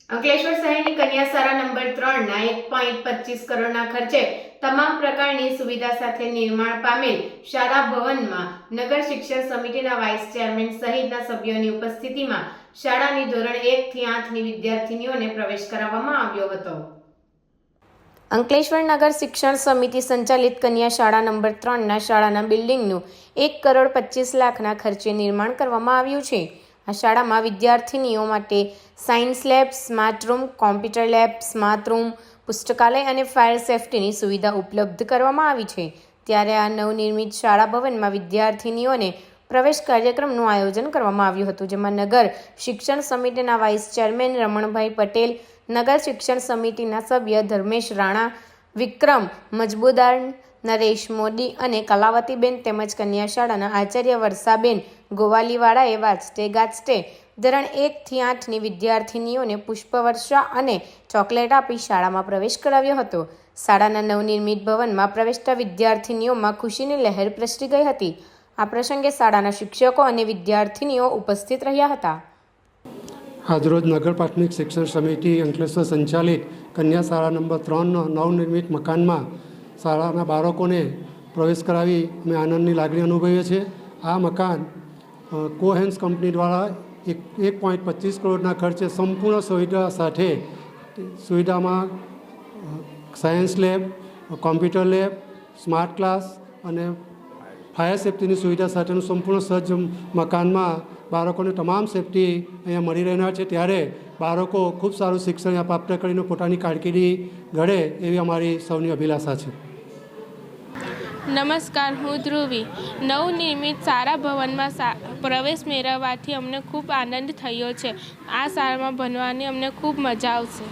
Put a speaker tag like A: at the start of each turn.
A: અંકલેશ્વર શહેરની કન્યા શાળા નંબર 3ના 1.25 કરોડના ખર્ચે તમામ પ્રકારની સુવિધા સાથે નિર્માણ પામેલ શાળા ભવનમાં નગર શિક્ષણ સમિતિના વાઇસ ચેરમેન સહિતના સભ્યોની ઉપસ્થિતિમાં શાળાની ધોરણ 1 થી 8ની વિદ્યાર્થીનીઓને પ્રવેશ કરાવવામાં આવ્યો હતો। અંકલેશ્વર નગર શિક્ષણ સમિતિ સંચાલિત કન્યા શાળા નંબર 3ના શાળાના બિલ્ડિંગનું 1,25,00,000ના ખર્ચે નિર્માણ કરવામાં આવ્યું છે। આ શાળામાં વિદ્યાર્થીનીઓ માટે science lab, smart room, computer lab, smart room, પુસ્તકાલય અને ફાયર સેફ્ટીની સુવિધા ઉપલબ્ધ કરવામાં આવી છે। ત્યારે આ નવનિર્મિત શાળા ભવનમાં વિદ્યાર્થીનીઓને પ્રવેશ કાર્યક્રમનું આયોજન કરવામાં આવ્યું હતું, જેમાં નગર શિક્ષણ સમિતિના વાઇસ ચેરમેન રમણભાઈ પટેલ, નગર શિક્ષણ સમિતિના સભ્ય ધર્મેશ રાણા, વિક્રમ મજબૂદાર, નરેશ મોદી અને કલાવતીબેન તેમજ કન્યા શાળાના આચાર્ય વર્ષાબેન ગોવાલીવાળાએ વાજતે ગાજતે ધોરણ 1 થી 8ની વિદ્યાર્થીનીઓને પુષ્પવર્ષા અને ચોકલેટ આપી શાળામાં પ્રવેશ કરાવ્યો હતો। શાળાના નવનિર્મિત ભવનમાં પ્રવેશતા વિદ્યાર્થીનીઓમાં ખુશીની લહેર પ્રસરી ગઈ હતી। આ પ્રસંગે શાળાના શિક્ષકો અને વિદ્યાર્થીનીઓ ઉપસ્થિત રહ્યા હતા।
B: આજરોજ નગર પ્રાથમિક શિક્ષણ સમિતિ અંકલેશ્વર સંચાલિત કન્યા શાળા નંબર 3ના નવનિર્મિત મકાનમાં શાળાના બાળકોને પ્રવેશ કરાવી અમે આનંદની લાગણી અનુભવીએ છીએ। આ મકાન કોહેન્સ કંપની દ્વારા 1.25 કરોડના ખર્ચે સંપૂર્ણ સુવિધા સાથે સુવિધામાં science lab, computer lab, smart class અને ફાયર સેફ્ટીની સુવિધા સાથેનું સંપૂર્ણ સજ્જ મકાનમાં બાળકોને તમામ સેફ્ટી અહીંયા મળી રહેનાર છે। ત્યારે બાળકો ખૂબ સારું શિક્ષણ પ્રાપ્ત કરીને પોતાની કારકિર્દી ઘડે એવી અમારી સૌની અભિલાષા છે।
C: નમસ્કાર, હું ધ્રુવી। નવનિર્મિત શાળા ભવનમાં પ્રવેશ મેળવવાથી અમને ખૂબ આનંદ થયો છે। આ શાળામાં ભણવાની અમને ખૂબ મજા આવશે।